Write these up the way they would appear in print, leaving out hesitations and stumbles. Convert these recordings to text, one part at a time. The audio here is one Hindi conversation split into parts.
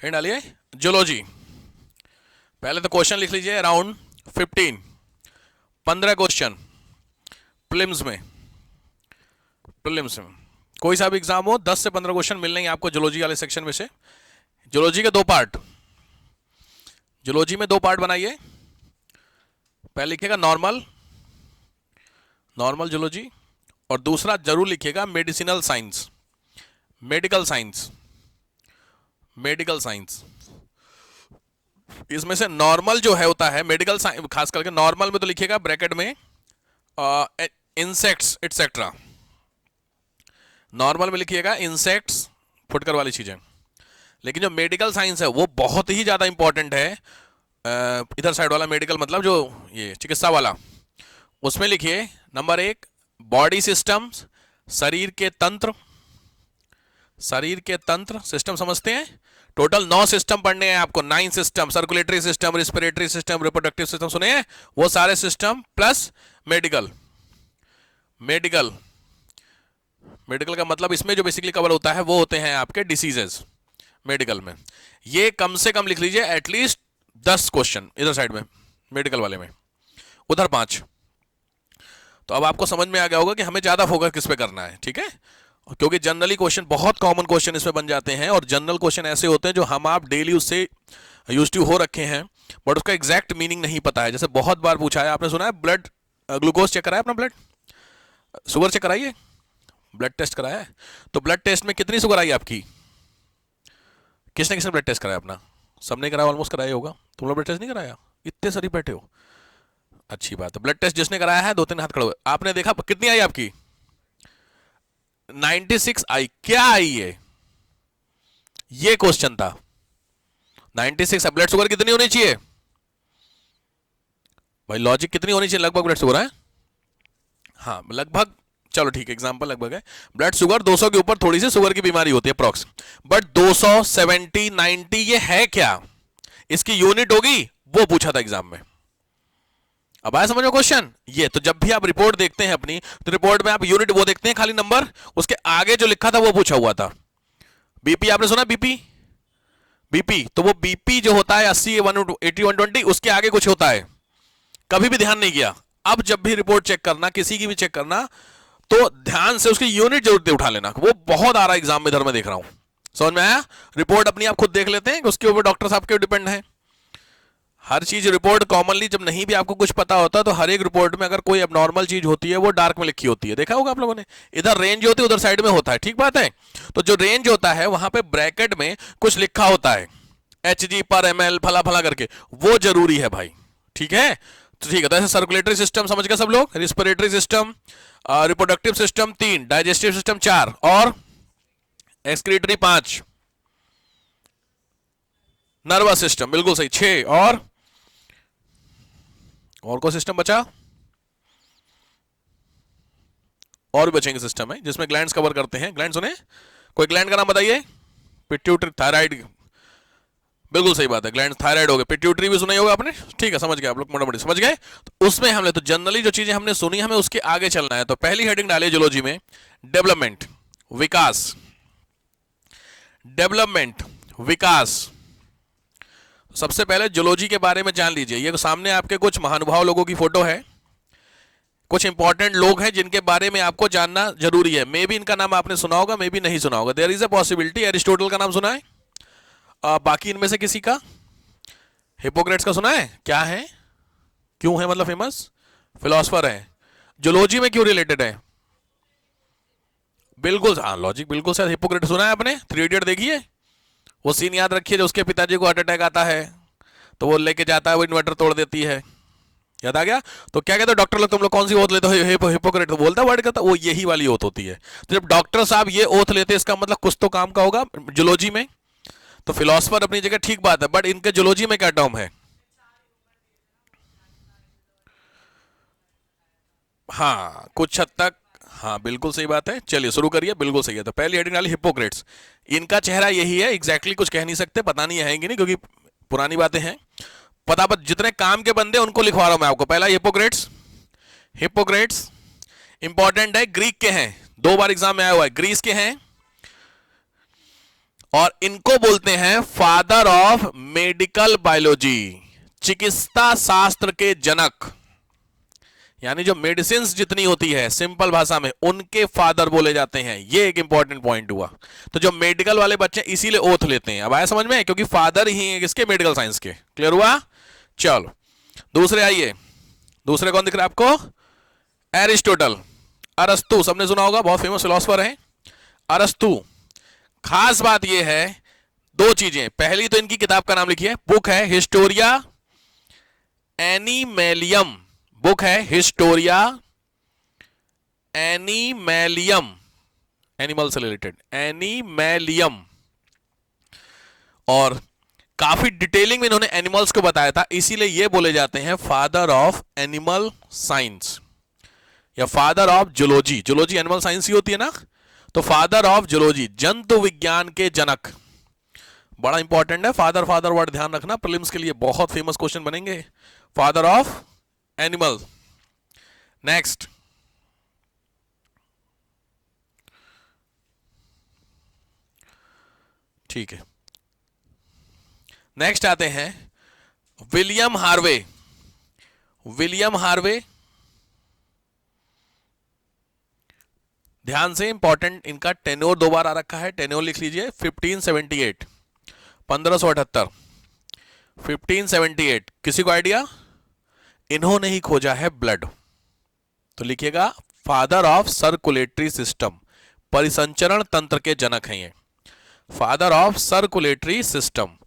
हेड डालिए जूलॉजी। पहले तो क्वेश्चन लिख लीजिए अराउंड 15 क्वेश्चन प्रीलिम्स में। प्रीलिम्स में कोई सा भी एग्जाम हो 10 से 15 क्वेश्चन मिलने ही आपको जूलॉजी वाले सेक्शन में से। जूलॉजी के दो पार्ट, जूलॉजी में दो पार्ट बनाइए। पहले लिखिएगा नॉर्मल, नॉर्मल जूलॉजी, और दूसरा जरूर लिखिएगा medicinal science, medical science, medical science. इसमें से नॉर्मल जो है होता है मेडिकल साइंस, खास करके नॉर्मल में तो लिखिएगा ब्रैकेट में इंसेक्ट्स एटसेट्रा। नॉर्मल में लिखिएगा इंसेक्ट्स, फुटकर वाली चीजें। लेकिन जो मेडिकल साइंस है वो बहुत ही ज्यादा इंपॉर्टेंट है। इधर साइड वाला मेडिकल मतलब जो ये चिकित्सा वाला, उसमें लिखिए नंबर 1 बॉडी सिस्टम्स, शरीर के तंत्र। शरीर के तंत्र सिस्टम समझते हैं, टोटल 9 सिस्टम पढ़ने हैं आपको। 9 system, circulatory system, respiratory system, reproductive system सुने हैं, वो सारे system plus medical. Medical, medical का मतलब इसमें जो बेसिकली कवर होता है वो होते हैं आपके डिसीजेस मेडिकल में। ये कम से कम लिख लीजिए एटलीस्ट 10 क्वेश्चन इधर साइड में मेडिकल वाले में, उधर 5। तो अब आपको समझ में आ गया होगा कि हमें ज्यादा फोकस किस पे करना है, ठीक है। क्योंकि जनरली क्वेश्चन बहुत कॉमन क्वेश्चन इसमें बन जाते हैं, और जनरल क्वेश्चन ऐसे होते हैं जो हम आप डेली उससे यूज्ड टू हो रखे हैं, बट उसका एग्जैक्ट मीनिंग नहीं पता है। जैसे बहुत बार पूछा है, आपने सुना है ब्लड ग्लूकोज चेक कराया अपना, ब्लड शुगर चेक कराइए, ब्लड टेस्ट कराया है, तो ब्लड टेस्ट में कितनी शुगर आई आपकी? किसने किसने ब्लड टेस्ट कराया अपना? सबने कराया, ऑलमोस्ट कराया होगा। तुम लोग ब्लड टेस्ट नहीं कराया? इतने सारी बैठे हो, अच्छी बात है। ब्लड टेस्ट जिसने कराया है 2-3 हाथ खड़े हुए। आपने देखा कितनी आई आपकी? 96 आई। क्या आई ये क्वेश्चन था। 96 ब्लड शुगर कितनी होनी चाहिए भाई? लॉजिक कितनी होनी चाहिए लगभग ब्लड शुगर है? हाँ लगभग, चलो ठीक है, एग्जांपल लगभग है। ब्लड शुगर 200 के ऊपर थोड़ी सी शुगर की बीमारी होती है अप्रॉक्स, बट 200, 70, 90 ये है क्या? इसकी यूनिट होगी, वो पूछा था एग्जाम में। अब आया समझ में क्वेश्चन? ये तो जब भी आप रिपोर्ट देखते हैं अपनी, तो रिपोर्ट में आप यूनिट वो देखते हैं खाली नंबर, उसके आगे जो लिखा था वो पूछा हुआ था। बीपी आपने सुना? बीपी, बीपी तो वो बीपी जो होता है 80, 180, 120, उसके आगे कुछ होता है, कभी भी ध्यान नहीं किया। अब जब भी रिपोर्ट चेक करना, किसी की भी चेक करना, तो ध्यान से उसकी यूनिट जरूर उठा लेना। वो बहुत आ रहा है एग्जाम में, इधर मैं देख रहा हूं। समझ में आया? रिपोर्ट अपनी आप खुद देख लेते हैं, उसके ऊपर डॉक्टर साहब के डिपेंड है हर चीज। रिपोर्ट कॉमनली जब नहीं भी आपको कुछ पता होता, तो हर एक रिपोर्ट में अगर कोई एबनॉर्मल चीज होती है वो डार्क में लिखी होती है, देखा होगा आप लोगों ने। इधर रेंज होती है, उधर साइड में होता है, ठीक बात है। तो जो रेंज होता है वहां पे ब्रैकेट में कुछ लिखा होता है, HG पर ml फला फला करके, वो जरूरी है भाई, ठीक है। तो ठीक है, तो ऐसे सर्कुलेटरी सिस्टम समझ गए सब लोग, respiratory system, reproductive system 3, digestive system 4, और एक्सक्रीटरी 5, नर्वस सिस्टम बिल्कुल सही 6, और कोई सिस्टम बचा? और भी बचेंगे सिस्टम है जिसमें ग्लैंड्स कवर करते हैं। ग्लैंड सुने? कोई ग्लैंड का नाम बताइए? पिट्यूटरी, थायराइड, बिल्कुल सही बात है, ग्लैंड थायराइड हो गए। पिट्यूटरी भी सुना ही होगा आपने, ठीक है, समझ गए आप लोग, मोटा मोटी समझ गए। तो उसमें हमने तो जनरली जो चीजें हमने सुनी, हमें उसके आगे चलना है। तो पहली हेडिंग डालिए जूलॉजी में, डेवलपमेंट, विकास। डेवलपमेंट, विकास। सबसे पहले जूलॉजी के बारे में जान लीजिए। ये सामने आपके कुछ महानुभाव लोगों की फोटो है, कुछ इंपॉर्टेंट लोग हैं जिनके बारे में आपको जानना जरूरी है। मे भी इनका नाम आपने सुना होगा, मे भी नहीं सुना होगा, there is a possibility. Aristotle का नाम सुना है? बाकी इनमें से किसी का? हिपोक्रेट्स का सुना है? क्या है, क्यों है, मतलब फेमस फिलोसफर है। जूलॉजी में क्यों रिलेटेड है? बिल्कुल हाँ, लॉजिक बिल्कुल सही। हिपोक्रेट्स सुना है आपने? 3 इडियट देखिए, वो सीन याद रखिए, जो उसके पिताजी को हार्ट अटैक आता है तो वो लेके जाता है, वो इन्वर्टर तोड़ देती है, याद आ गया? तो क्या कहते हो डॉक्टर लोग, तुम लोग कौन सी ओथ लेते हो? हिपोक्रेट तो बोलता वर्ड करता, वो यही वाली ओथ होती है। तो जब डॉक्टर साहब ये ओथ लेते हैं, इसका मतलब कुछ तो काम का होगा जूलॉजी में। तो फिलोसफर अपनी जगह ठीक बात है, बट इनके जूलॉजी में क्या टर्म है? हाँ कुछ हद तक, हाँ बिल्कुल सही बात है। चलिए शुरू करिए, बिल्कुल सही है। तो पहली हेडिंग डाली हिपोक्रेट्स। इनका चेहरा यही है, एग्जैक्टली कुछ कह नहीं सकते, पता नहीं है कि नहीं, क्योंकि पुरानी बातें हैं। पता जितने काम के बंदे उनको लिखवा रहा हूं मैं आपको। पहला हिपोक्रेट्स, हिपोक्रेट्स इंपॉर्टेंट है, ग्रीक के हैं, 2 बार एग्जाम में आया हुआ है, ग्रीस के हैं। और इनको बोलते हैं फादर ऑफ मेडिकल बायोलॉजी, चिकित्सा शास्त्र के जनक। यानी जो मेडिसिन जितनी होती है सिंपल भाषा में उनके फादर बोले जाते हैं। ये एक इंपॉर्टेंट पॉइंट हुआ। तो जो मेडिकल वाले बच्चे इसीलिए ओथ लेते हैं। अब आया समझ में, क्योंकि फादर ही है किसके, मेडिकल साइंस के। क्लियर हुआ? चलो दूसरे आइए। दूसरे कौन दिख रहा है आपको? एरिस्टोटल, अरस्तु, सबने सुना होगा, बहुत फेमस फिलोसफर है अरस्तु। खास बात यह है, दो चीजें। पहली तो इनकी किताब का नाम लिखिए, बुक है हिस्टोरिया एनिमेलियम। बुक है हिस्टोरिया एनिमेलियम, एनिमल से रिलेटेड, एनिमेलियम। और काफी डिटेलिंग में इन्होंने एनिमल्स को बताया था, इसीलिए ये बोले जाते हैं फादर ऑफ एनिमल साइंस या father of zoology. Zoology animal science ही होती है ना, तो फादर ऑफ जूलॉजी, जंतु विज्ञान के जनक। बड़ा इंपॉर्टेंट है फादर फादर वर्ड, ध्यान रखना, प्रीलिम्स के लिए बहुत फेमस क्वेश्चन बनेंगे। Father of animal. नेक्स्ट, ठीक है, नेक्स्ट आते हैं विलियम हार्वे। विलियम हार्वे, ध्यान से, इंपॉर्टेंट, इनका टेन्योर दो बार आ रखा है, टेन्योर लिख लीजिए 1578, 1578, 1578। किसी को आइडिया? इन्होंने ही खोजा है ब्लड, तो लिखिएगा फादर ऑफ सर्कुलेटरी सिस्टम, परिसंचरण तंत्र के जनक हैं ये। फादर ऑफ सर्कुलेटरी सिस्टम,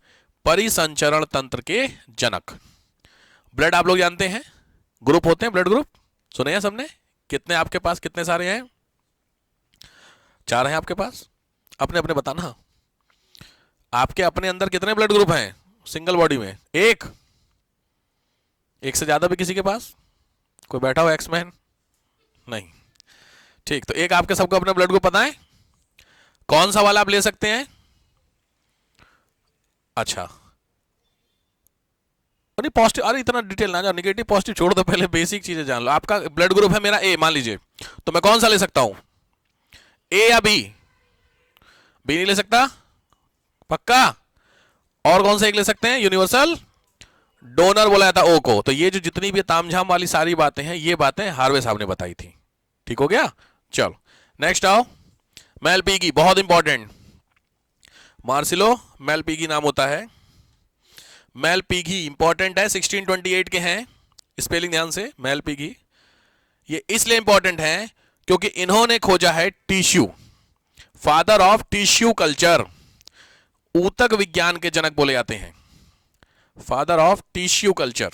परिसंचरण तंत्र के जनक। ब्लड आप लोग जानते हैं, ग्रुप होते हैं, ब्लड ग्रुप सुने हैं सबने? कितने आपके पास, कितने सारे हैं? 4 हैं आपके पास, अपने अपने बताना। आपके अपने अंदर कितने ब्लड ग्रुप हैं सिंगल बॉडी में? एक से ज्यादा भी किसी के पास? कोई बैठा हो एक्समैन? नहीं, ठीक। तो एक आपके सबको अपना ब्लड ग्रुप पता है? कौन सा वाला आप ले सकते हैं? अच्छा, नहीं पॉजिटिव, अरे इतना डिटेल ना जाओ, निगेटिव पॉजिटिव छोड़ दो, पहले बेसिक चीजें जान लो। आपका ब्लड ग्रुप है मेरा ए मान लीजिए, तो मैं कौन सा ले सकता हूं, ए या बी? बी नहीं ले सकता, पक्का? और कौन सा एक ले सकते हैं? यूनिवर्सल डोनर बोला जाता ओ को। तो ये जो जितनी भी तामझाम वाली सारी बातें हैं, ये बातें हार्वे साहब ने बताई थी। ठीक हो गया? चलो नेक्स्ट आओ, मेलपीगी, बहुत इंपॉर्टेंट, मार्सिलो मेलपीगी नाम होता है। मेलपीगी इंपॉर्टेंट है, 1628 के हैं, स्पेलिंग ध्यान से, मेलपीगी। ये इसलिए इंपॉर्टेंट है क्योंकि इन्होंने खोजा है tissue, father of tissue culture, ऊतक विज्ञान के जनक बोले जाते हैं, फादर ऑफ टिश्यू कल्चर,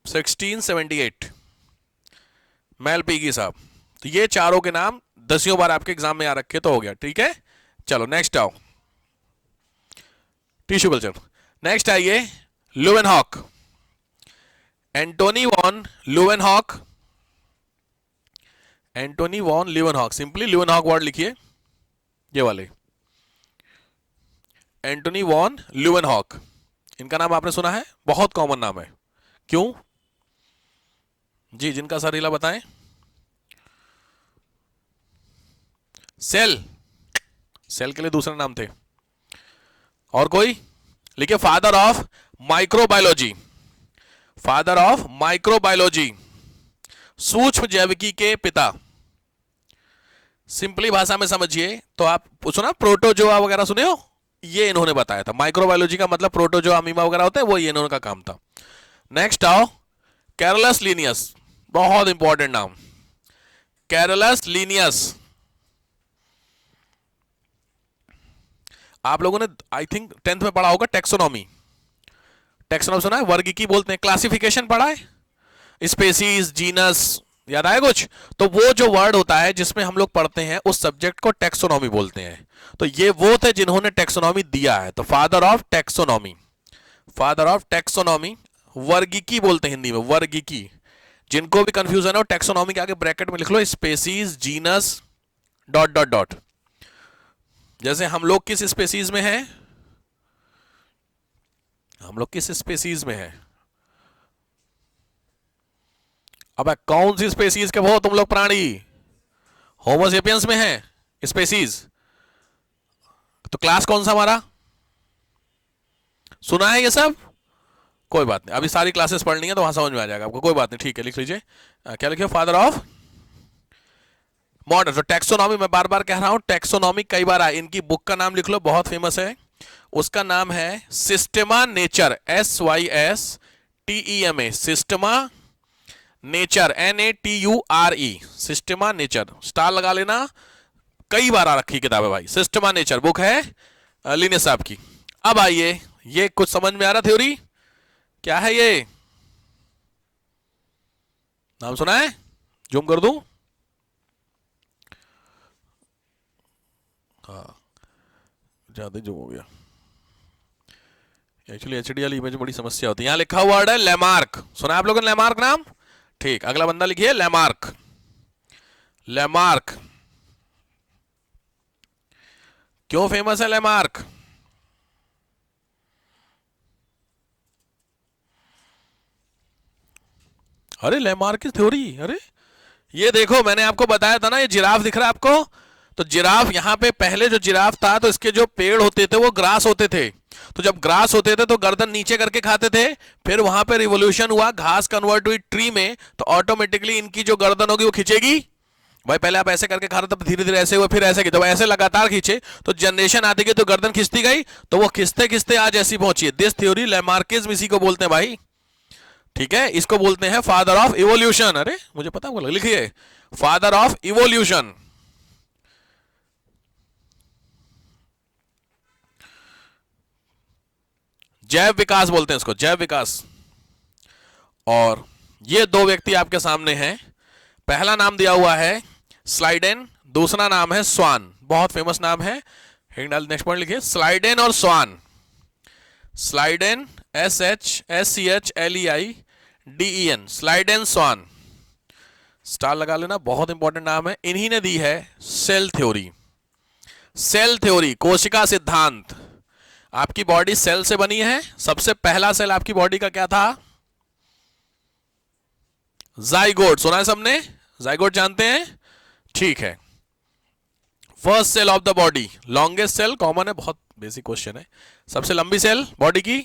1678, मेलपीगी साहब। तो ये चारों के नाम 10 बार आपके एग्जाम में आ रखे, तो हो गया। ठीक है, चलो नेक्स्ट आओ, टिश्यू कल्चर। नेक्स्ट आइए Leeuwenhoek, Antonie van Leeuwenhoek, Antonie van Leeuwenhoek, simply Leeuwenhoek word लिखिए, ये वाले एंटोनी वॉन ल्यूवेनहॉक। इनका नाम आपने सुना है, बहुत कॉमन नाम है। क्यों जी? जिनका सर हिला बताएं। सेल, सेल के लिए दूसरे नाम थे। और कोई? लिखिए father of microbiology, father of microbiology, सूक्ष्म जैविकी के पिता। सिंपली भाषा में समझिए तो आप सुना प्रोटोजोआ वगैरह सुने हो, ये इन्होंने बताया था। माइक्रोबायोलॉजी का मतलब प्रोटोजोआ अमीबा वगैरह होते हैं, वो ये इन्होंने का काम था। नेक्स्ट आओ, कैरोलस लीनियस, बहुत इंपॉर्टेंट नाम, कैरोलस लीनियस। आप लोगों ने आई थिंक 10th में पढ़ा होगा टेक्सोनॉमी, टेक्सोनॉमी सुना है, वर्गीकी बोलते हैं, क्लासिफिकेशन पढ़ा है, स्पेसीज, जीनस, याद आया कुछ? तो वो जो वर्ड होता है जिसमें हम लोग पढ़ते हैं उस सब्जेक्ट को टेक्सोनॉमी बोलते हैं। तो ये वो थे जिन्होंने टेक्सोनॉमी दिया है, तो father of taxonomy, father of taxonomy, वर्गीकी बोलते हैं हिंदी में, वर्गीकी। जिनको भी कंफ्यूजन हो टेक्सोनॉमी के आगे ब्रैकेट में लिख लो species, genus, dot dot dot. जैसे हम लोग किस स्पेसीज में हैं, हम लोग किस स्पेसीज में हैं? अब कौन सी स्पेसीज के हो तुम लोग? प्राणी, होमो सेपियंस में हैं स्पेसीज, तो क्लास कौन सा हमारा सुना है ये सब? कोई बात नहीं, अभी सारी क्लासेस पढ़नी है तो वहां समझ में आ जाएगा आपको, कोई बात नहीं, ठीक है, लिख लीजिए। क्या लिखिए? Father of modern. तो टैक्सोनॉमी, मैं बार बार कह रहा हूं टैक्सोनॉमी कई बार आए, इनकी बुक का नाम लिख लो, बहुत फेमस है, उसका नाम है Systema Nature, SYSTEMA, Systema Nature, NATURE, Systema Nature, star लगा लेना, कई बार आ रखी किताब है भाई, सिस्टेमा नेचर बुक है लिनेस साहब की। अब आइए, ये कुछ समझ में आ रहा थ्योरी? क्या है ये? नाम सुना है? जूम कर दूं? हाँ, ज्यादा जूम हो गया। एक्चुअली एचडी वाली इमेज में बड़ी समस्या होती है। यहां लिखा हुआ वर्ड है लैमार्क, सुना है आप लोगों ने लैमार्क नाम? ठीक, अगला बंदा लिखिए लैमार्क। लैमार्क क्यों फेमस है लैमार्क? अरे लैमार्क की थ्योरी, अरे ये देखो, मैंने आपको बताया था ना, ये जिराफ दिख रहा है आपको? तो जिराफ, यहां पे पहले जो जिराफ था तो इसके जो पेड़ होते थे वो ग्रास होते थे, तो जब ग्रास होते थे तो गर्दन नीचे करके खाते थे, फिर वहां पे रिवोल्यूशन हुआ, घास कन्वर्ट हुई ट्री में, तो ऑटोमेटिकली इनकी जो गर्दन होगी वो खींचेगी भाई। पहले आप ऐसे करके खा रहे, तब धीरे धीरे ऐसे हुए, फिर ऐसे की, तो ऐसे लगातार खींचे तो जनरेशन आती गई तो गर्दन खिंचती गई, तो वो खिंचते खिंचते आज ऐसी पहुंची है। दिस थ्योरी लैमार्किज्म इसी को बोलते हैं भाई, ठीक है, इसको बोलते हैं फादर ऑफ इवोल्यूशन। अरे मुझे पता होगा, लिखिए फादर ऑफ इवोल्यूशन। जैव विकास बोलते हैं इसको, जैव विकास। और ये दो व्यक्ति आपके सामने हैं, पहला नाम दिया हुआ है स्लाइडेन, दूसरा नाम है स्वान, बहुत फेमस नाम है। नेक्स्ट पॉइंट लिखिए, स्लाइडेन और स्वान। स्लाइडेन SHSCHLEIDEN, स्लाइडेन स्वान, स्टार लगा लेना, बहुत इंपॉर्टेंट नाम है। इन्हीं ने दी है सेल थ्योरी। सेल थ्योरी, कोशिका सिद्धांत। आपकी बॉडी सेल से बनी है, सबसे पहला सेल आपकी बॉडी का क्या था? जाइगोट, सुना है सबने? जाइगोट जानते हैं? ठीक है। First cell of the body, longest cell, common है, बहुत बेसिक क्वेश्चन है। सबसे लंबी सेल बॉडी की?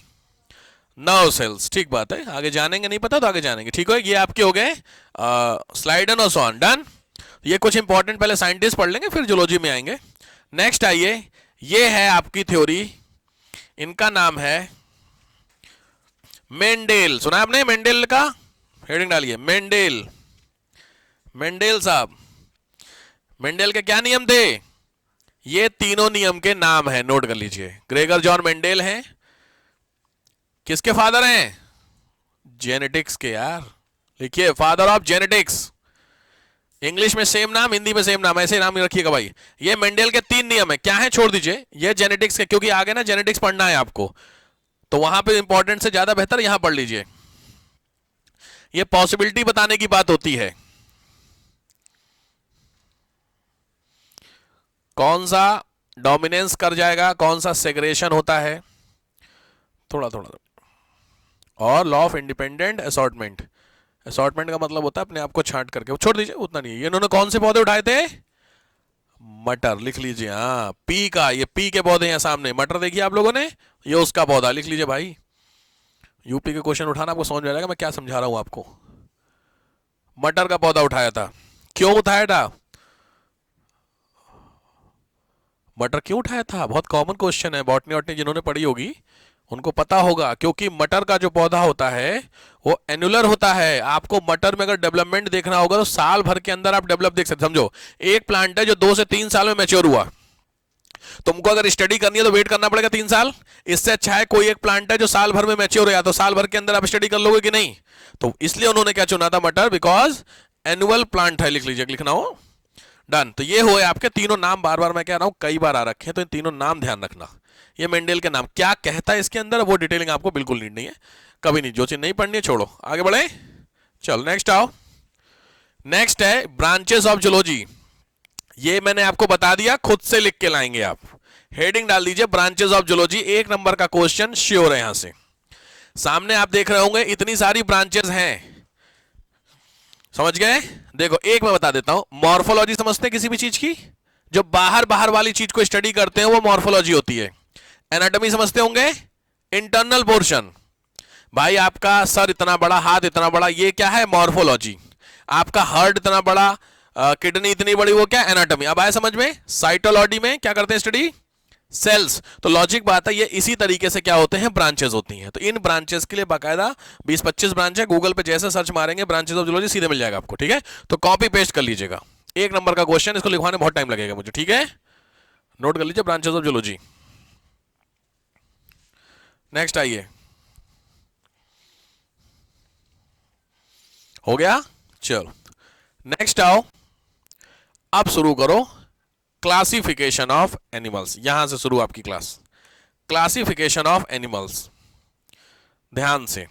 नर्व सेल्स, ठीक बात है, आगे जानेंगे, नहीं पता तो आगे जानेंगे, ठीक है। ये आपके हो गए स्लाइडन और सॉन, डन। ये कुछ इंपॉर्टेंट पहले साइंटिस्ट पढ़ लेंगे, फिर जूलॉजी में आएंगे। नेक्स्ट आइए, ये है आपकी थ्योरी, इनका नाम है मेंडेल, सुना है आपने मेंडेल का? हेडिंग डालिए, मेंडेल। मेंडेल साहब, मेंडेल के क्या नियम थे? ये तीनों नियम के नाम है, नोट कर लीजिए। ग्रेगर जॉन मेंडेल हैं, किसके फादर हैं? जेनेटिक्स के यार, लिखिए फादर ऑफ जेनेटिक्स। इंग्लिश में सेम नाम, हिंदी में सेम नाम, ऐसे नाम रखिएगा भाई। ये मेंडेल के 3 नियम है, क्या है छोड़ दीजिए, ये जेनेटिक्स के, क्योंकि आगे ना जेनेटिक्स पढ़ना है आपको, तो वहां पे इंपॉर्टेंट से ज्यादा बेहतर यहां पढ़ लीजिए। ये पॉसिबिलिटी बताने की बात होती है, कौन सा डोमिनेंस कर जाएगा, कौन सा सेग्रेशन होता है, थोड़ा थोड़ा। और law of independent assortment, assortment का मतलब होता है अपने आप को छांट करके, छोड़ दीजिए, उतना नहीं है। ये इन्होंने कौन से पौधे उठाए थे? मटर, लिख लीजिए, हाँ पी का, ये पी के पौधे हैं सामने, मटर देखिए आप लोगों ने, ये उसका पौधा, लिख लीजिए भाई। यूपी के क्वेश्चन उठाना आपको समझ में आ जाएगा मैं क्या समझा रहा हूं आपको। मटर का पौधा उठाया था, क्यों उठाया था? मटर क्यों उठाया था? बहुत कॉमन क्वेश्चन है, बॉटनी वॉटनी जिन्होंने पढ़ी होगी उनको पता होगा, क्योंकि मटर का जो पौधा होता है वो एनुलर होता है। आपको मटर में अगर डेवलपमेंट देखना होगा तो साल भर के अंदर आप डेवलप देख सकते। समझो एक प्लांट है जो 2 से 3 साल में मैच्योर हुआ, तुमको अगर स्टडी करनी है तो वेट करना पड़ेगा 3 साल। इससे अच्छा है कोई एक प्लांट है जो साल भर में मैच्योर हो, तो साल भर के अंदर आप स्टडी कर लोगे कि नहीं? तो इसलिए उन्होंने क्या चुना था? मटर, बिकॉज एनुअल प्लांट है, लिख लीजिए, लिखना हो, डन। तो ये हुए आपके तीनों नाम, बार बार मैं कह रहा हूं कई बार आ रखे हैं, तो इन तीनों नाम ध्यान रखना। ये मेंडेल के नाम, क्या कहता है इसके अंदर वो डिटेलिंग आपको बिल्कुल नीड नहीं है, कभी नहीं, जो चीज नहीं पढ़नी है छोड़ो, आगे बढ़े। चलो नेक्स्ट आओ। नेक्स्ट है ब्रांचेस ऑफ जूलॉजी। ये मैंने आपको बता दिया, खुद से लिख के लाएंगे आप, हेडिंग डाल दीजिए ब्रांचेस ऑफ जूलॉजी। 1 नंबर का क्वेश्चन श्योर है यहां से। सामने आप देख रहे होंगे इतनी सारी ब्रांचेस हैं, समझ गए? देखो एक मैं बता देता हूं, मॉर्फोलॉजी समझते हैं किसी भी चीज की, जो बाहर बाहर वाली चीज को स्टडी करते हैं वो मॉर्फोलॉजी होती है। एनाटॉमी समझते होंगे, इंटरनल पोर्शन। भाई आपका सर इतना बड़ा, हाथ इतना बड़ा, ये क्या है? मॉर्फोलॉजी। आपका हार्ट इतना बड़ा, किडनी इतनी बड़ी, वो क्या? एनाटॉमी। अब आया समझ में? साइटोलॉजी में क्या करते हैं? Study sales. तो लॉजिक बात है, ये इसी तरीके से क्या होते हैं? ब्रांचेस होती हैं। तो इन ब्रांचेस के लिए बाकायदा 20-25 ब्रांच है। गूगल पे जैसे सर्च मारेंगे ब्रांचेस ऑफ जूलॉजी सीधे मिल जाएगा आपको, ठीक है? तो कॉपी पेस्ट कर लीजिएगा। 1 नंबर का क्वेश्चन, इसको लिखवाने बहुत टाइम लगेगा मुझे, ठीक है? नोट कर लीजिए, ब्रांचेस ऑफ जूलॉजी। नेक्स्ट आइए, हो गया? चलो नेक्स्ट आओ, अब शुरू करो क्लासिफिकेशन ऑफ एनिमल्स। यहां से शुरू आपकी क्लास। क्लासिफिकेशन ऑफ एनिमल्स, ध्यान से।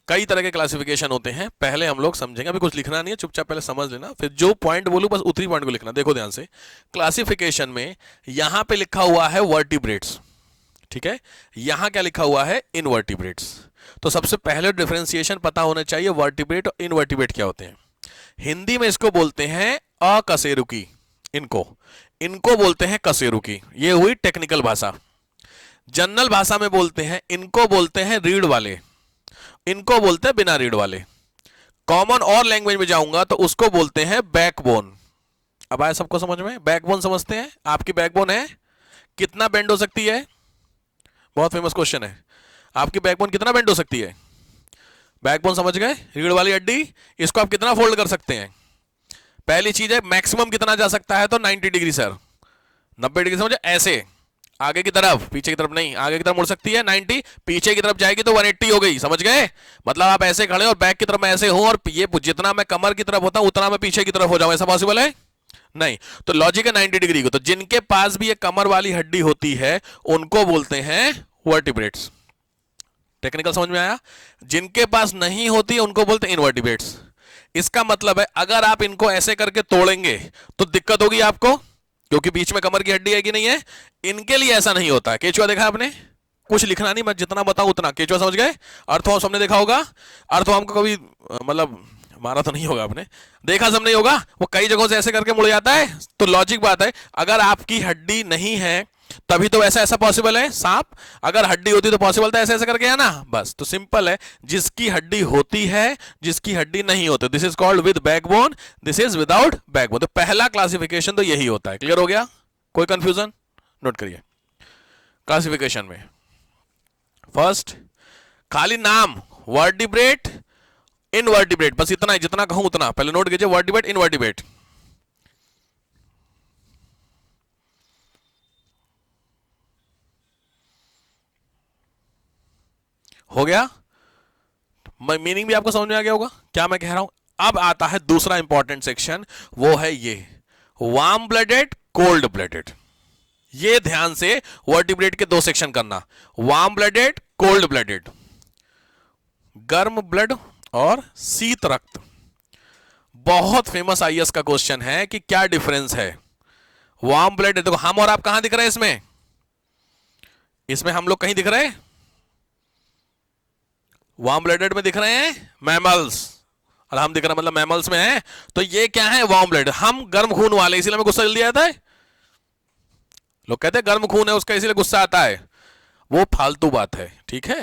कई तरह के क्लासिफिकेशन होते हैं, पहले हम लोग समझेंगे। अभी कुछ लिखना नहीं है, चुपचाप पहले समझ लेना, फिर जो पॉइंट बोलूं बस उतनी पॉइंट को लिखना। देखो ध्यान से, क्लासिफिकेशन में यहां पे लिखा हुआ है वर्टिब्रेट्स, ठीक है? यहां क्या लिखा हुआ है? इनवर्टिब्रेट्स। तो सबसे पहले डिफरेंशिएशन पता होना चाहिए, वर्टिब्रेट और इनवर्टिब्रेट क्या होते हैं। हिंदी में इसको बोलते हैं अकशेरुकी, इनको बोलते हैं कशेरुकी। ये हुई टेक्निकल भाषा। जनरल भाषा में बोलते हैं, इनको बोलते हैं रीढ़ वाले, इनको बोलते हैं बिना रीढ़ वाले। कॉमन और लैंग्वेज में जाऊंगा तो उसको बोलते हैं बैकबोन। अब आया सबको समझ में? बैकबोन समझते हैं? आपकी बैकबोन है, कितना बेंड हो सकती है? बहुत फेमस क्वेश्चन है, आपकी बैकबोन कितना बेंड हो सकती है? बैकबोन समझ गए? रीढ़ वाली हड्डी। इसको आप कितना फोल्ड कर सकते हैं? पहली चीज है मैक्सिमम कितना जा सकता है? तो 90 डिग्री सर, 90 डिग्री समझे? ऐसे आगे की तरफ, पीछे की तरफ नहीं, आगे की तरफ मुड़ सकती है 90, पीछे की तरफ जाएगी तो 180 हो गई, समझ गए? मतलब आप ऐसे खड़े और बैक की तरफ मैं ऐसे हूं, और ये जितना मैं कमर की तरफ होता हूं उतना मैं पीछे की तरफ हो जाऊं, ऐसा पॉसिबल है? नहीं। तो लॉजिक है 90 डिग्री को। तो जिनके पास भी ये कमर वाली हड्डी होती है उनको बोलते हैं वर्टिब्रेट्स। टेक्निकल समझ में आया? जिनके पास नहीं होती है उनको बोलते हैं इनवर्टिब्रेट्स। इसका मतलब है अगर आप इनको ऐसे करके तोड़ेंगे तो दिक्कत होगी आपको, क्योंकि बीच में कमर की हड्डी है कि नहीं है। इनके लिए ऐसा नहीं होता है। केचुआ देखा आपने? कुछ लिखना नहीं, मैं जितना बताऊं उतना। केचुआ समझ गए? अर्थवॉर्म सबने देखा होगा। अर्थवॉर्म को कभी मतलब मारा तो नहीं होगा आपने, देखा सब नहीं होगा। वो कई जगहों से ऐसे करके मुड़ जाता है। तो लॉजिक बात है, अगर आपकी हड्डी नहीं है तभी तो ऐसा ऐसा पॉसिबल है। सांप अगर हड्डी होती तो पॉसिबल था ऐसे ऐसे करके, है ना? बस। तो सिंपल है, जिसकी हड्डी होती है, जिसकी हड्डी नहीं होती, this is called with backbone, this is without backbone. तो पहला क्लासिफिकेशन तो यही होता है। क्लियर हो गया? कोई कंफ्यूजन? नोट करिए क्लासिफिकेशन में। फर्स्ट, खाली नाम वर्टिब्रेट, इनवर्टिब्रेट, बस इतना ही, जितना कहूं उतना। पहले नोट कीजिए, वर्टिब्रेट, इनवर्टिब्रेट। हो गया? मीनिंग भी आपको समझ में आ गया होगा क्या मैं कह रहा हूं। अब आता है दूसरा इंपॉर्टेंट सेक्शन, वो है ये वार्म ब्लडेड, कोल्ड ब्लडेड। ये ध्यान से वर्टिब्रेट के 2 सेक्शन करना, वार्म ब्लडेड, कोल्ड ब्लडेड। गर्म ब्लड और शीत रक्त। बहुत फेमस आईएएस का क्वेश्चन है कि क्या डिफरेंस है वार्म ब्लड। देखो हम और आप कहां दिख रहे हैं इसमें? इसमें हम लोग कहीं दिख रहे हैं? वार्म ब्लडेड में दिख रहे हैं मैमल्स, और हम दिख रहे हैं मतलब मैमल्स में है। तो ये क्या है? Warm blood. हम गर्म खून वाले, इसीलिए हमें गुस्सा जल्दी आता है। लोग कहते हैं गर्म खून है उसका इसलिए गुस्सा आता है, वो फालतू बात है, ठीक है?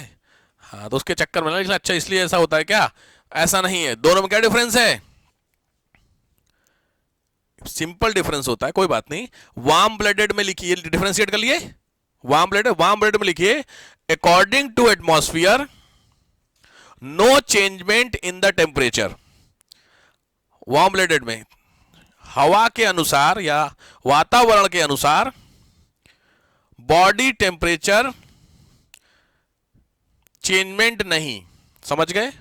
हाँ, तो उसके चक्कर में ना, अच्छा इसलिए ऐसा होता है क्या? ऐसा नहीं है। दोनों में क्या डिफरेंस है? सिंपल डिफरेंस होता है, कोई बात नहीं। वार्म ब्लडेड में लिखिए, डिफरेंशिएट कर लिए। वार्म ब्लडेड में लिखिए according to atmosphere no changement in the temperature. Warm blooded में हवा के अनुसार या वातावरण के अनुसार बॉडी टेम्परेचर चेंजमेंट नहीं। समझ गए?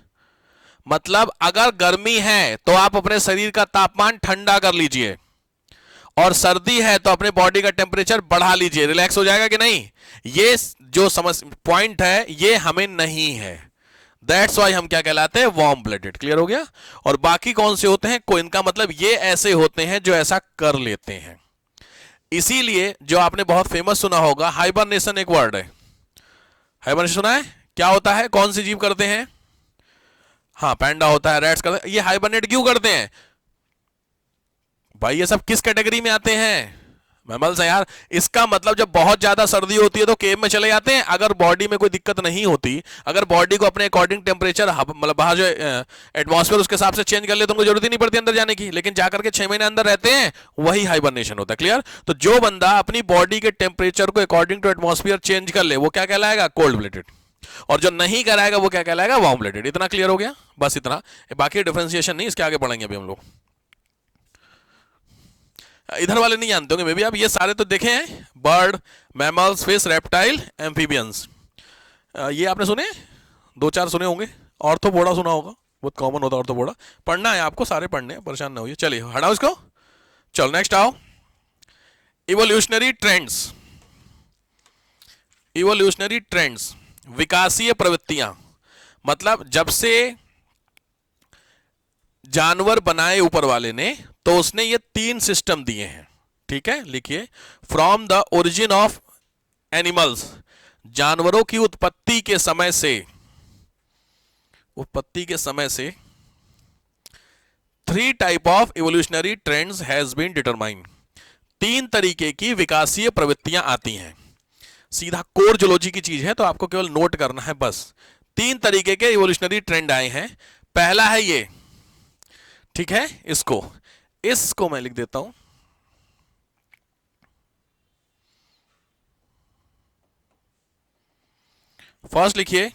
मतलब अगर गर्मी है तो आप अपने शरीर का तापमान ठंडा कर लीजिए, और सर्दी है तो अपने बॉडी का टेम्परेचर बढ़ा लीजिए। रिलैक्स हो जाएगा कि नहीं? ये जो समझ पॉइंट है ये हमें नहीं है। दैट्स वाई हम क्या कहलाते हैं? Warm blooded. क्लियर हो गया? और बाकी कौन से होते हैं? को इनका मतलब ये ऐसे होते हैं जो ऐसा कर लेते हैं। इसीलिए जो आपने बहुत फेमस सुना होगा, हाइबरनेशन एक वर्ड है। हाइबरनेशन सुना है? क्या होता है? कौन सी जीव करते हैं? हाँ, पैंडा होता है, रैट्स करते हैं। ये हाइबरनेट क्यों करते हैं? भाई ये सब किस कैटेगरी में आते हैं? मैमल्स है यार। इसका मतलब जब बहुत ज्यादा सर्दी होती है तो केव में चले जाते हैं। अगर बॉडी में कोई दिक्कत नहीं होती, अगर बॉडी को अपने अकॉर्डिंग टेम्परेचर मतलब बाहर जो एटमॉस्फेयर उसके हिसाब से चेंज कर ले तो उनको जरूरत ही नहीं पड़ती अंदर जाने की। लेकिन जाकर के 6 महीने अंदर रहते हैं, वही हाइबरनेशन होता है। क्लियर? तो जो बंदा अपनी बॉडी के टेम्परेचर को अकॉर्डिंग टू एटमॉस्फेयर चेंज कर ले वो क्या कहलाएगा? Cold blooded. और जो नहीं कराएगा वो क्या कहलाएगा? Warm blooded. इतना क्लियर हो गया? बस इतना, बाकी डिफरेंशिएशन नहीं, इसके आगे बढ़ेंगे अभी हम लोग। इधर वाले नहीं जानते होंगे मे बी आप, ये सारे तो देखे हैं, bird, mammals, fish, reptile, amphibians. ये आपने सुने? 2-4 सुने होंगे। ऑर्थोपोडा सुना होगा, बहुत कॉमन होता है ऑर्थोपोडा। पढ़ना है आपको, सारे पढ़ने हैं, परेशान ना होइए। चलिए हटाओ इसको, चलो नेक्स्ट आओ। Evolutionary trends. इवोल्यूशनरी ट्रेंड्स, विकासीय प्रवृत्तियां, मतलब जब से जानवर बनाए ऊपर वाले ने तो उसने ये 3 सिस्टम दिए हैं। ठीक है, लिखिए। From the origin of animals, जानवरों की उत्पत्ति के समय से, उत्पत्ति के समय से 3 type of evolutionary trends has been determined. 3 तरीके की विकासीय प्रवृत्तियां आती हैं। सीधा कोर जूलॉजी की चीज है तो आपको केवल नोट करना है बस। 3 तरीके के इवोल्यूशनरी ट्रेंड आए हैं। पहला है ये, ठीक है, इसको मैं लिख देता हूं। फर्स्ट लिखिए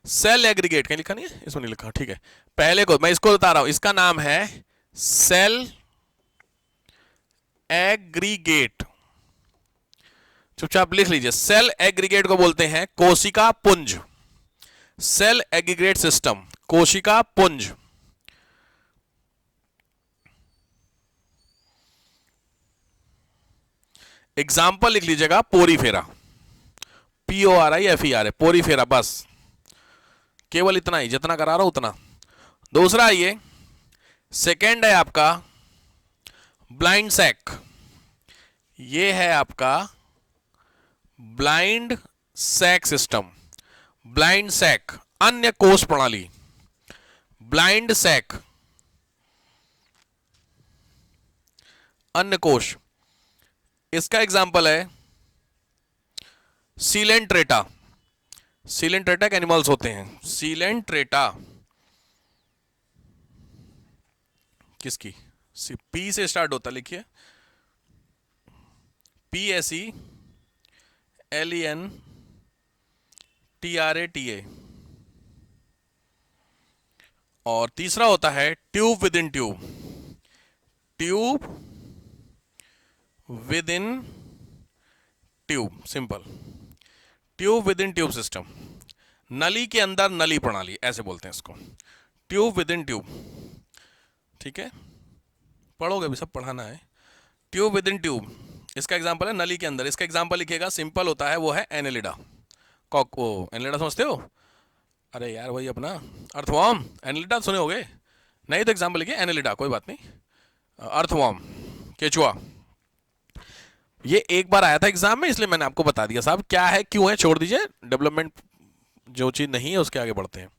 सेल एग्रीगेट। कहीं लिखा नहीं है? इसमें नहीं लिखा, ठीक है। पहले को मैं इसको बता रहा हूं, इसका नाम है सेल एग्रीगेट। चुपचाप लिख लीजिए। सेल एग्रीगेट को बोलते हैं कोशिका पुंज। सेल एग्रीगेट सिस्टम, कोशिका पुंज। एग्जाम्पल लिख लीजिएगा, पोरीफेरा, PORIFERA, पोरीफेरा। बस केवल इतना ही, जितना करा रहा हूं उतना। दूसरा ये सेकेंड है आपका ब्लाइंड सैक। ये है आपका blind sac system. Blind sac, अन्य कोश प्रणाली, ब्लाइंड सैक, अन्य कोश। इसका एग्जाम्पल है सीलेंट्रेटा। सीलेंट्रेटा के एनिमल्स होते हैं। सीलेंट्रेटा किसकी? पी से स्टार्ट होता, लिखिए PSELENTRATA। और तीसरा होता है tube with in tube. Tube with in tube, simple. Tube with in tube system, नली के अंदर नली प्रणाली, ऐसे बोलते हैं इसको, ट्यूब विद इन ट्यूब। ठीक है, पढ़ोगे अभी, सब पढ़ाना है। ट्यूब विद इन ट्यूब, इसका एग्जांपल है नली के अंदर। इसका एग्जांपल लिखिएगा, सिंपल होता है, वो है एनेलिडा। कॉको, एनेलिडा समझते हो? अरे यार वही अपना अर्थवॉर्म। एनेलिडा सुने होगे? नहीं तो एग्जांपल लिखिए एनेलिडा, कोई बात नहीं। अर्थवॉर्म, केचुआ। ये एक बार आया था एग्जाम में, इसलिए मैंने आपको बता दिया। साहब क्या है, क्यों है, छोड़ दीजिए। डेवलपमेंट जो चीज नहीं है उसके आगे बढ़ते हैं।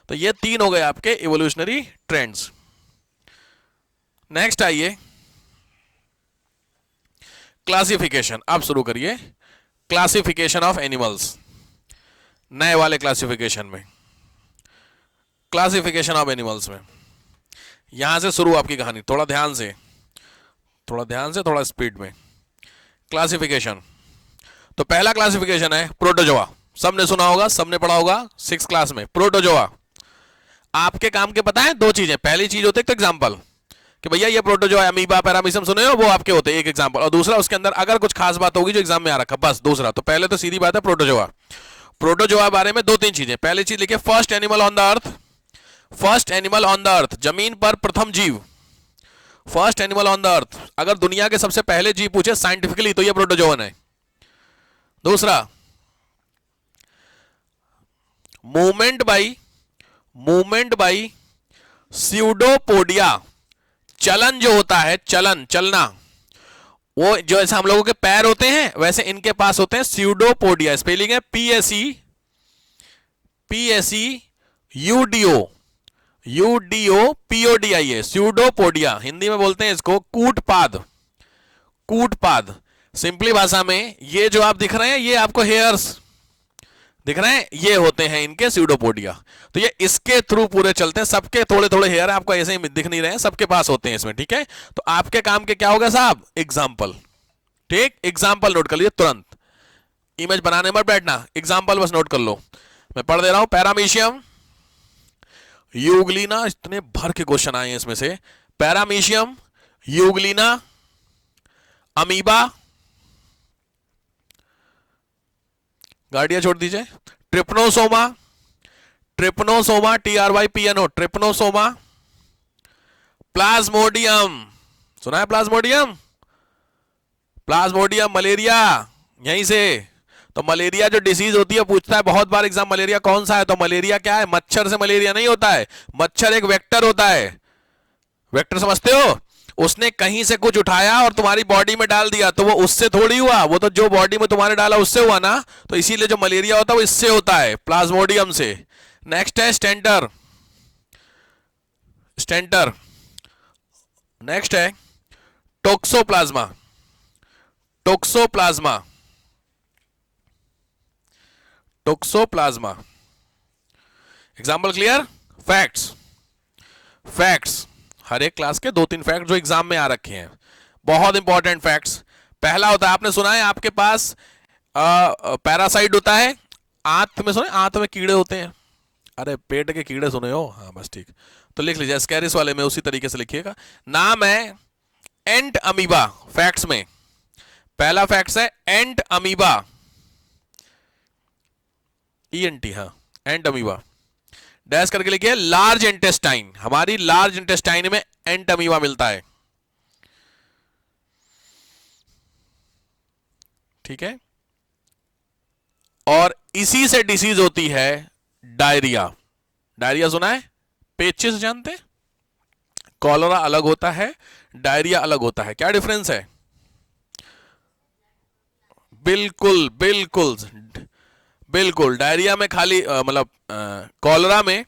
तो ये 3 हो गए आपके इवोल्यूशनरी ट्रेंड्स। नेक्स्ट आइए क्लासिफिकेशन। अब शुरू करिए क्लासिफिकेशन ऑफ एनिमल्स, नए वाले क्लासिफिकेशन में। क्लासिफिकेशन ऑफ एनिमल्स में यहां से शुरू आपकी कहानी। थोड़ा ध्यान से, थोड़ा स्पीड में। क्लासिफिकेशन, तो पहला क्लासिफिकेशन है प्रोटोजोआ। सबने सुना होगा, सबने पढ़ा होगा 6th क्लास में। प्रोटोजोआ आपके काम के पता है 2 चीजें। पहली चीज होती है तो एग्जांपल, कि भैया ये प्रोटोजोआ, अमीबा, पैरामीशियम सुने हो, वो आपके होते हैं, एक एग्जांपल। और दूसरा उसके अंदर अगर कुछ खास बात होगी जो एग्जाम में आ रखा, बस दूसरा। तो पहले तो सीधी बात है प्रोटोजोआ। प्रोटोजोआ बारे में 2-3 चीजें। पहली चीज लिखिए, first animal on the earth. First animal on the earth, जमीन पर प्रथम जीव। First animal on the earth, अगर दुनिया के सबसे पहले जीव पूछे साइंटिफिकली तो ये प्रोटोजोवन है। दूसरा, मूवमेंट बाई स्यूडोपोडिया। चलन जो होता है, चलना, वो जो ऐसे हम लोगों के पैर होते हैं वैसे इनके पास होते हैं स्यूडोपोडिया। स्पेलिंग है PSEUDO। UDOPODIA, स्यूडोपोडिया, हिंदी में बोलते हैं इसको कूटपाद। कूटपाद सिंपली भाषा में ये जो आप दिख रहे हैं ये आपको हेयर्स दिख रहे हैं, ये होते हैं इनके स्यूडोपोडिया। तो ये इसके थ्रू पूरे चलते हैं, सबके थोड़े थोड़े हेयर आपको ऐसे ही दिख नहीं रहे हैं, सबके पास होते हैं इसमें, ठीक है। तो आपके काम के क्या होगा साहब, एग्जाम्पल, ठीक, एग्जाम्पल नोट कर लीजिए तुरंत, इमेज बनाने मत बैठना, एग्जाम्पल बस नोट कर लो। मैं पढ़ दे रहा हूं, पैरामीशियम, यूग्लिना, इतने भर के क्वेश्चन आए हैं इसमें से, पैरामीशियम, यूग्लिना, अमीबा, गार्डिया छोड़ दीजिए, trypanosoma, trypanosoma, TRYPNO, trypanosoma, Plasmodium, सुना है प्लाज्मोडियम, प्लाज्मोडियम मलेरिया, यहीं से। तो मलेरिया जो डिसीज होती है, पूछता है बहुत बार एग्जाम, मलेरिया कौन सा है, तो मलेरिया क्या है, मच्छर से मलेरिया नहीं होता है, मच्छर एक वेक्टर होता है, वेक्टर समझते हो, उसने कहीं से कुछ उठाया और तुम्हारी बॉडी में डाल दिया, तो वो उससे थोड़ी हुआ, वो तो जो बॉडी में तुम्हारे डाला उससे हुआ ना, तो इसीलिए जो मलेरिया होता है वो इससे होता है, प्लाज्मोडियम से। नेक्स्ट है स्टेंटर, स्टेंटर, नेक्स्ट है toxoplasma, toxoplasma, toxoplasma. Example clear, facts, facts, हर एक क्लास के 2-3 फैक्ट जो एग्जाम में आ रखे हैं, बहुत इंपॉर्टेंट फैक्ट्स। पहला होता है, आपने सुना है आपके पास पैरासाइट होता है, आंत में सुने, आंत में कीड़े होते हैं, अरे पेट के कीड़े सुने हो, हाँ बस ठीक, तो लिख लीजिए स्कैरिस वाले में उसी तरीके से लिखिएगा। नाम है एंट अमीबा, फैक्ट्स में पहला फैक्ट्स है एंट अमीबा, ENT, हाँ एंट अमीबा, डैश करके लिखिए लार्ज इंटेस्टाइन, हमारी लार्ज इंटेस्टाइन में एंट अमीबा मिलता है, ठीक है। और इसी से डिसीज होती है डायरिया, डायरिया सुना है, पेचिस जानते, कॉलरा अलग होता है, डायरिया अलग होता है, क्या डिफरेंस है, बिल्कुल बिल्कुल बिल्कुल, डायरिया में खाली मतलब कॉलरा में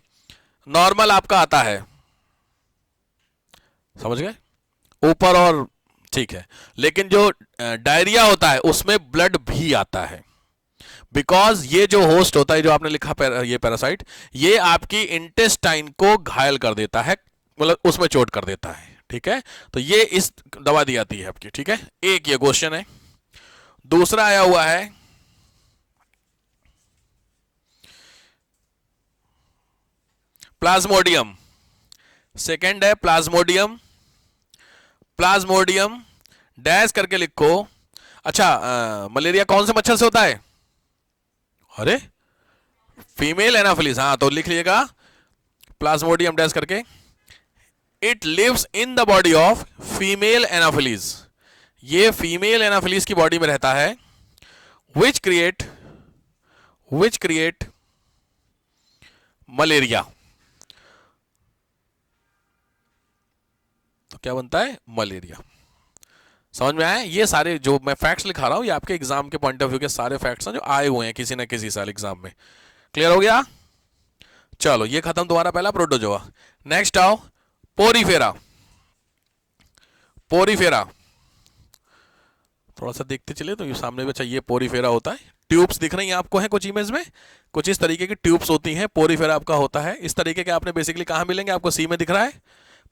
नॉर्मल आपका आता है, समझ गए, ऊपर और, ठीक है, लेकिन जो डायरिया होता है उसमें ब्लड भी आता है, बिकॉज ये जो होस्ट होता है, जो आपने लिखा ये पैरासाइट, ये आपकी इंटेस्टाइन को घायल कर देता है, मतलब उसमें चोट कर देता है, ठीक है। तो ये इस दवा दी जाती है आपकी, ठीक है। एक ये क्वेश्चन है। दूसरा आया हुआ है प्लाज्मोडियम, सेकंड है प्लाज्मोडियम, प्लाज्मोडियम डैश करके लिखो। अच्छा, मलेरिया कौन से मच्छर से होता है, अरे फीमेल एनाफिलीज, हाँ तो लिख लीजिएगा प्लाज्मोडियम डैश करके, it lives in the body of female anopheles, ये फीमेल एनाफिलीज की बॉडी में रहता है, विच क्रिएट मलेरिया, तो क्या बनता है, मलेरिया। समझ में आया, ये सारे जो मैं फैक्ट्स लिखा रहा हूं, ये आपके एग्जाम के पॉइंट ऑफ व्यू के सारे फैक्ट्स हैं जो आए हुए हैं किसी ना किसी साल एग्जाम में। क्लियर हो गया, चलो ये खत्म तुम्हारा पहला प्रोटोजोआ। नेक्स्ट आओ पोरीफेरा, पोरीफेरा थोड़ा सा देखते चले तो ये सामने भी, अच्छा ये पोरीफेरा होता है, ट्यूब्स दिख रही हैं आपको, हैं कुछ इमेज में, कुछ इस तरीके की ट्यूब्स होती हैं, पोरीफेरा आपका होता है इस तरीके के। आपने बेसिकली कहां मिलेंगे, आपको सी में दिख रहा है,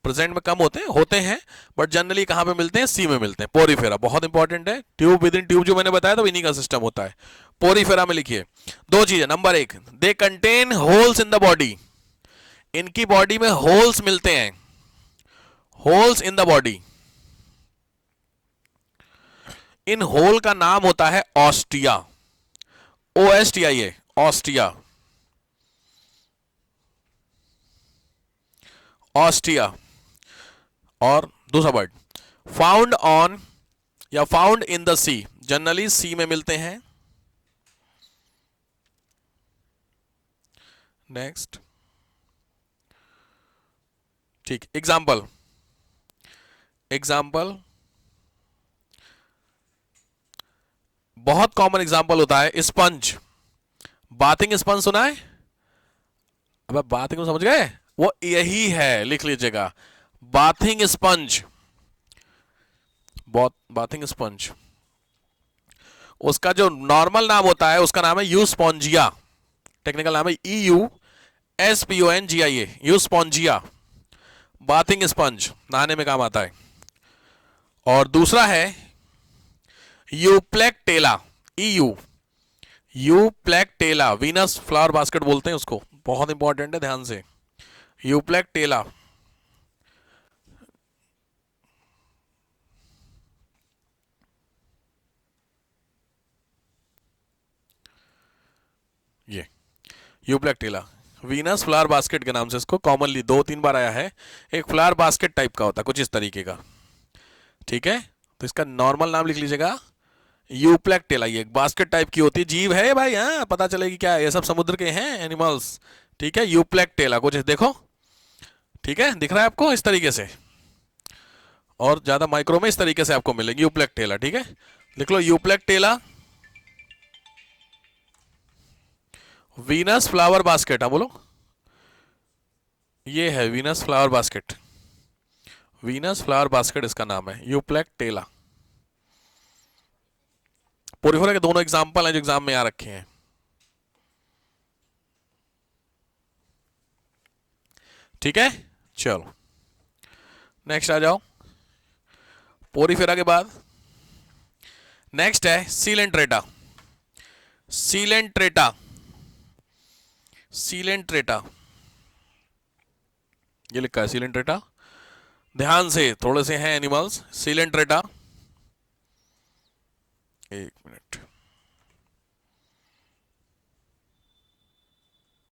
प्रेजेंट में कम होते हैं बट जनरली कहां पे मिलते हैं, सी में मिलते हैं। पोरीफेरा बहुत इंपॉर्टेंट है, ट्यूब विद इन ट्यूब जो मैंने बताया था इन्हीं का सिस्टम होता है। पोरीफेरा में लिखिए दो चीजें, नंबर एक, they contain holes in the body, इनकी बॉडी में होल्स मिलते हैं, होल्स इन द बॉडी, इन होल का नाम होता है ऑस्टिया, OSTIA, ऑस्टिया, ऑस्टिया। और दूसरा वर्ड फाउंड ऑन या found in the sea, generally sea में मिलते हैं। नेक्स्ट, ठीक, एग्जाम्पल, एग्जाम्पल बहुत कॉमन एग्जाम्पल होता है स्पंज, बाथिंग स्पंज सुना है, अब बाथिंग को समझ गए, वो यही है, लिख लीजिएगा, बाथिंग स्पंज। बाथिंग स्पंज, उसका जो नॉर्मल नाम होता है उसका नाम है यूस्पोंजिया, टेक्निकल नाम है EUSPONGIA, यूस्पोंजिया, बाथिंग स्पंज, नहाने में काम आता है। और दूसरा है Euplectella, Euplectella, Venus flower basket बोलते हैं उसको, बहुत इंपॉर्टेंट है, ध्यान से, यूप्लेक्टेला। ये यूप्लेक्टेला वीनस फ्लावर बास्केट के नाम से इसको कॉमनली 2-3 बार आया है। एक फ्लावर बास्केट टाइप का होता है, कुछ इस तरीके का, ठीक है। तो इसका नॉर्मल नाम लिख लीजिएगा यूप्लेक्टेला। ये एक बास्केट टाइप की होती है, जीव है भाई, हाँ पता चलेगी क्या, ये सब समुद्र के हैं एनिमल्स, ठीक है। यूप्लेक्टेला कुछ देखो, ठीक है, दिख रहा है आपको इस तरीके से, और ज्यादा माइक्रो में इस तरीके से आपको मिलेगी यूप्लेक्टेला, ठीक है। लिख लो यूप्लेक्टेला वीनस फ्लावर बास्केट। हाँ बोलो, ये है Venus flower basket, Venus flower basket इसका नाम है, यूप्लेक्टेला। पोरिफेरा के दोनों एग्जाम्पल हैं जो एग्जाम में आ रखे हैं, ठीक है। चलो नेक्स्ट आ जाओ, पोरिफेरा के बाद नेक्स्ट है सीलेंट्रेटा। सीलेंट्रेटा, सीलेंट्रेटा, ये लिखा है सीलेंट्रेटा, ध्यान से, थोड़े से हैं एनिमल्स। सीलेंट्रेटा, एक मिनट,